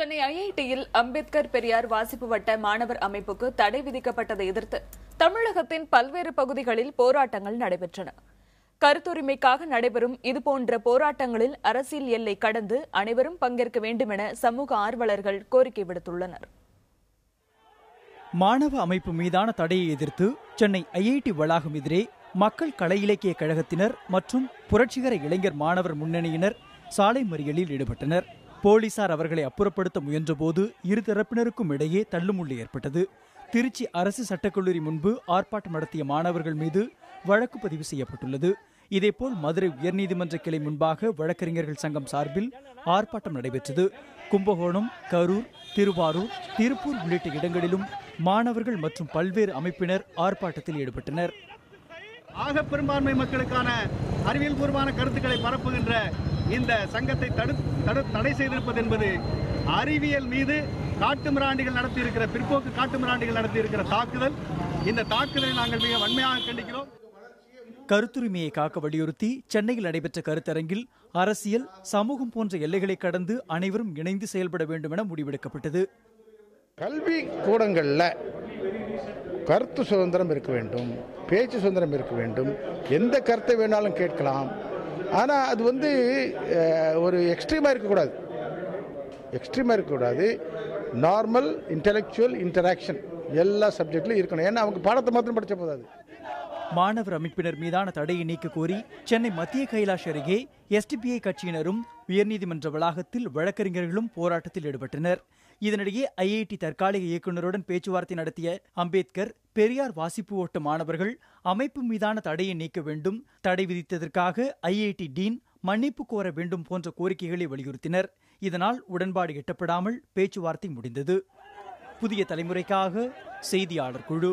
சென்னை ஐஐடியில் அம்பேத்கர் பெரியார் வாசிப்பு வட்ட மாணவர் அமைப்புக்கு தடை விதிக்கப்பட்டதை எதிர்த்து தமிழகத்தின் பல்வேறு பகுதிகளில் போராட்டங்கள் நடைபெற்றன. கருத்துரிமைக்காக நடைபெறும் இதுபோன்ற போராட்டங்களில் அரசியல் எல்லை கடந்து அனைவரும் பங்கேற்க வேண்டும் என சமூக ஆர்வலர்கள் கோரிக்கை விடுத்துள்ளனர். மாணவ அமைப்பு மீதான தடையை எதிர்த்து சென்னை ஐஐடி வளாகம் எதிரே மக்கள் கலை இலக்கிய கழகத்தினர் மற்றும் புரட்சிகர இளைஞர் மாணவர் முன்னணியினர் சாலை மறியலில் ஈடுபட்டனர். போலீசார் அவர்களை அப்புறப்படுத்த முயன்றபோது இருதரப்பினருக்கும் இடையே தள்ளுமுள்ளு ஏற்பட்டது. திருச்சி அரசு சட்டக்கல்லூரி முன்பு ஆர்ப்பாட்டம் நடத்திய மாணவர்கள் மீது வழக்கு பதிவு செய்யப்பட்டுள்ளது. இதேபோல் மதுரை உயர்நீதிமன்ற கிளை முன்பாக வழக்கறிஞர்கள் சங்கம் சார்பில் ஆர்ப்பாட்டம் நடைபெற்றது. கும்பகோணம், கரூர், திருவாரூர், திருப்பூர் உள்ளிட்ட இடங்களிலும் மாணவர்கள் மற்றும் பல்வேறு அமைப்பினர் ஆர்ப்பாட்டத்தில் ஈடுபட்டனர். ஆக பெரும்பான்மை மக்களுக்கான அறிவியல் பூர்வமான கருத்துக்களை பரப்புகின்ற இந்த சங்கத்தை தடை செய்திருப்பது என்பது அறிவியல் மீது காட்டுமிராண்டிகள் நடத்தியிருக்கிற பிற்போக்கு காட்டுமிராண்டிகள் நடத்தியிருக்கிற தாக்குதல். இந்த தாக்குதலை நாங்கள் மிக வன்மையாக கண்டிக்கிறோம். கருத்துரிமையை காக்க வலியுறுத்தி சென்னையில் நடைபெற்ற கருத்தரங்கில் அரசியல், சமூகம் போன்ற எல்லைகளை கடந்து அனைவரும் இணைந்து செயல்பட வேண்டும் என முடிவெடுக்கப்பட்டது. கல்வி கூடங்களில் கருத்து சுதந்திரம் இருக்க வேண்டும், பேச்சு சுதந்திரம் இருக்க வேண்டும், எந்த கருத்தை வேணாலும் கேட்கலாம். ஆனால் அது ஒரு எக்ஸ்ட்ரீமாக இருக்கக்கூடாது. நார்மல் இன்டெலெக்சுவல் இன்டராக்ஷன் எல்லா சப்ஜெக்ட்லையும் இருக்கணும். ஏன்னா அவங்க பாடத்தை மாத்திரம் படிச்ச போதாது. மாணவர் அமைப்பினர் மீதான தடையை நீக்க கோரி சென்னை மத்திய கைலாஷ் அருகே எஸ்டிபிஐ கட்சியினரும் உயர்நீதிமன்ற வளாகத்தில் வழக்கறிஞர்களும் போராட்டத்தில் ஈடுபட்டனர். இதனிடையே ஐஐடி தற்காலிக இயக்குநருடன் பேச்சுவார்த்தை நடத்திய அம்பேத்கர் பெரியார் வாசிப்பு ஓட்ட மாணவர்கள் அமைப்பு மீதான தடையை நீக்க வேண்டும், தடை விதித்ததற்காக ஐஐடி டீன் மன்னிப்பு கோர வேண்டும் போன்ற கோரிக்கைகளை வலியுறுத்தினர். இதனால் உடன்பாடு எட்டப்படாமல் பேச்சுவார்த்தை முடிந்தது. புதிய தலைமுறைக்காக செய்தியாளர் குழு.